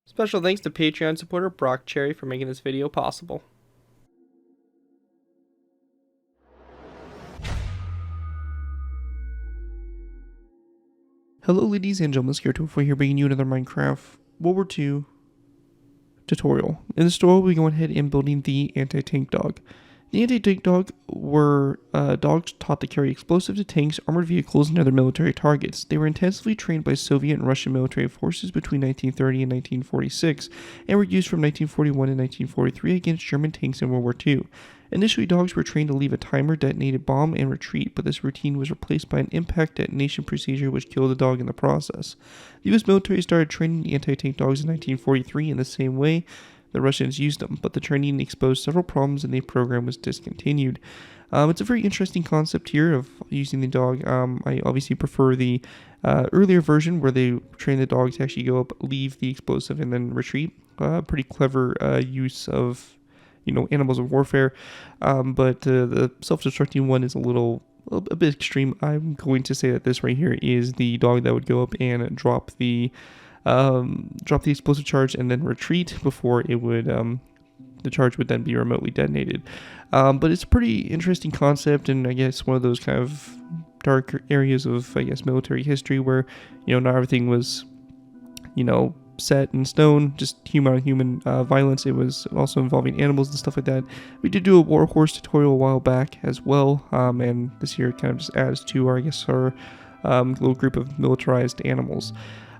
Special thanks to Patreon supporter Brock Cherry for making this video possible. Hello ladies and gentlemen, Scared24 here bringing you another Minecraft World War II tutorial. In this tutorial we're going ahead and building the anti-tank dog. The anti-tank dog were dogs taught to carry explosives to tanks, armored vehicles, and other military targets. They were intensively trained by Soviet and Russian military forces between 1930 and 1946, and were used from 1941 and 1943 against German tanks in World War II. Initially, dogs were trained to leave a timer, detonated bomb, and retreat, but this routine was replaced by an impact detonation procedure which killed the dog in the process. The U.S. military started training the anti-tank dogs in 1943 in the same way the Russians used them, but the training exposed several problems and the program was discontinued. It's a very interesting concept here of using the dog. I obviously prefer the earlier version where they train the dog to actually go up, leave the explosive, and then retreat. Pretty clever use of animals of warfare, but the self-destructing one is a bit extreme. I'm going to say that this right here is the dog that would go up and drop the explosive charge and then retreat before it would the charge would then be remotely detonated. But it's a pretty interesting concept, and I guess one of those kind of dark areas of military history where not everything was set in stone, just human on human violence. It was also involving animals and stuff like that. We did do a war horse tutorial a while back as well, and this here kind of just adds to our little group of militarized animals.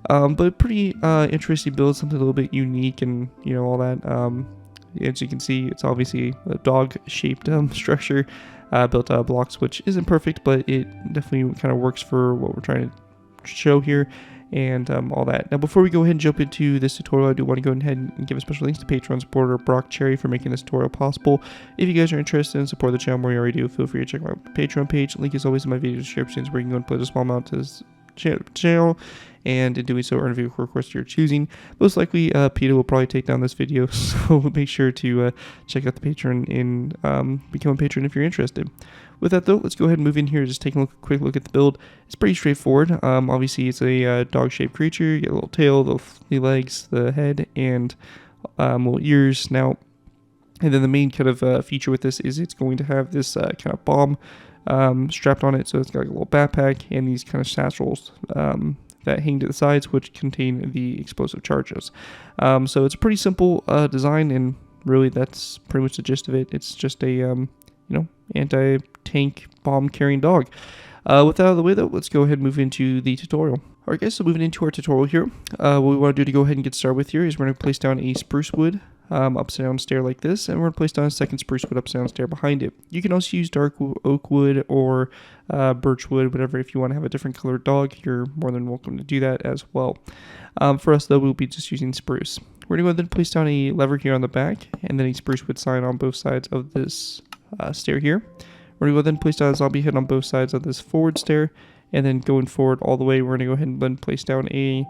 But pretty interesting build, something a little bit unique, and all that. As you can see, it's obviously a dog-shaped structure built out of blocks, which isn't perfect, but it definitely kind of works for what we're trying to show here, and all that. Now, before we go ahead and jump into this tutorial, I do want to go ahead and give a special thanks to Patreon supporter Brock Cherry for making this tutorial possible. If you guys are interested in support the channel more you already do, feel free to check my Patreon page. Link is always in my video descriptions, where you can go and pledge a small amount to this channel, and in doing so earn a vehicle request of your choosing. Most likely Peter will probably take down this video, so make sure to check out the Patreon and become a patron if you're interested. With that though, let's go ahead and move in here, just take a quick look at the build. It's pretty straightforward. Obviously it's a dog-shaped creature. You get a little tail, the legs, the head, and little ears, snout. And then the main kind of feature with this is it's going to have this kind of bomb strapped on it, so it's got like a little backpack and these kind of satchels that hang to the sides, which contain the explosive charges. So it's a pretty simple design, and really that's pretty much the gist of it. It's just a anti-tank bomb carrying dog. With that out of the way though, let's go ahead and move into the tutorial. Alright guys, so moving into our tutorial here, what we want to do to go ahead and get started with here is we're going to place down a spruce wood upside down stair like this, and we're going to place down a second spruce wood upside down stair behind it. You can also use dark oak wood or birch wood, whatever. If you want to have a different colored dog, you're more than welcome to do that as well. For us though, we'll be just using spruce. We're going to go ahead and place down a lever here on the back, and then a spruce wood sign on both sides of this stair here. We're going to go ahead and place down a zombie head on both sides of this forward stair, and then going forward all the way, we're going to go ahead and then place down a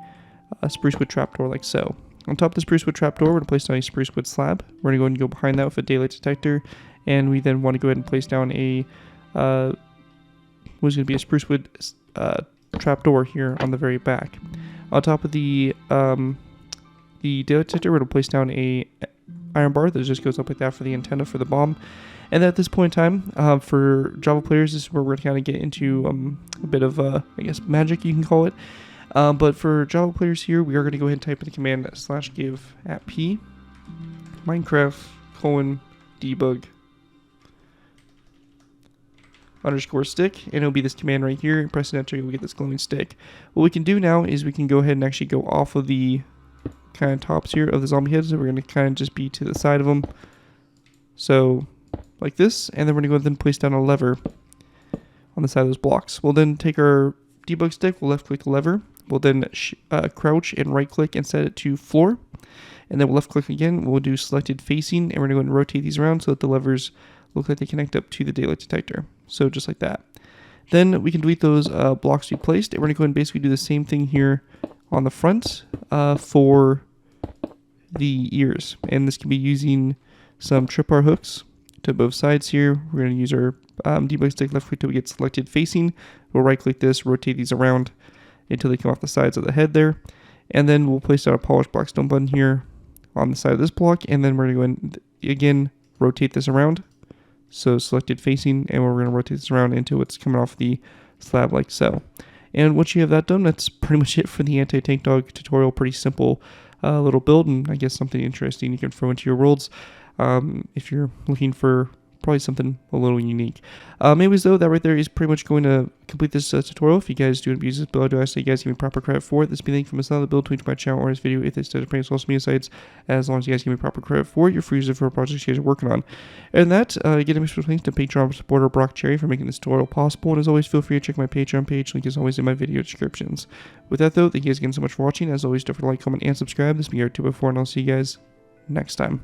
spruce wood trapdoor like so. On top of the spruce wood trapdoor, we're going to place down a spruce wood slab. We're going to go ahead and go behind that with a daylight detector, and we then want to go ahead and place down a what's going to be a spruce wood trapdoor here on the very back. On top of the daylight detector, we're going to place down a iron bar that just goes up like that for the antenna for the bomb. And then at this point in time, for Java players, this is where we're going to kind of get into a bit of magic, you can call it. But for Java players here, we are going to go ahead and type in the command /give at p Minecraft debug _stick, and it'll be this command right here. Press enter, you'll get this glowing stick. What we can do now is we can go ahead and actually go off of the kind of tops here of the zombie heads, so we're going to kind of just be to the side of them, so like this, and then we're going to go ahead and place down a lever on the side of those blocks. We'll then take our debug stick, we'll left click the lever, we'll then crouch and right click and set it to floor, and then we'll left click again, we'll do selected facing, and we're going to go ahead and rotate these around so that the levers look like they connect up to the daylight detector, so just like that. Then we can delete those blocks we placed, and we're going to go ahead and basically do the same thing here on the front for the ears, and this can be using some tripwire hooks to both sides here. We're going to use our debug stick, left click till we get selected facing. We'll right click this, rotate these around until they come off the sides of the head there, And then we'll place out a polished blackstone button here on the side of this block, and then we're going to go and again rotate this around. So selected facing, and we're going to rotate this around into what's coming off the slab like so. And once you have that done, that's pretty much it for the anti-tank dog tutorial. Pretty simple little build, and I guess something interesting you can throw into your worlds if you're looking for probably something a little unique. Anyways, though, that right there is pretty much going to complete this tutorial. If you guys do abuse this build, I do ask that you guys give me proper credit for it. This will be linked from another build to my channel or this video if this does appear on social media sites. As long as you guys give me proper credit for it, you're free to use it for projects you guys are working on. And that, again, I'm special thanks to Patreon supporter Brock Cherry for making this tutorial possible. And as always, feel free to check my Patreon page. Link is always in my video descriptions. With that, though, thank you guys again so much for watching. As always, don't forget to like, comment, and subscribe. This has been your 2x4, and I'll see you guys next time.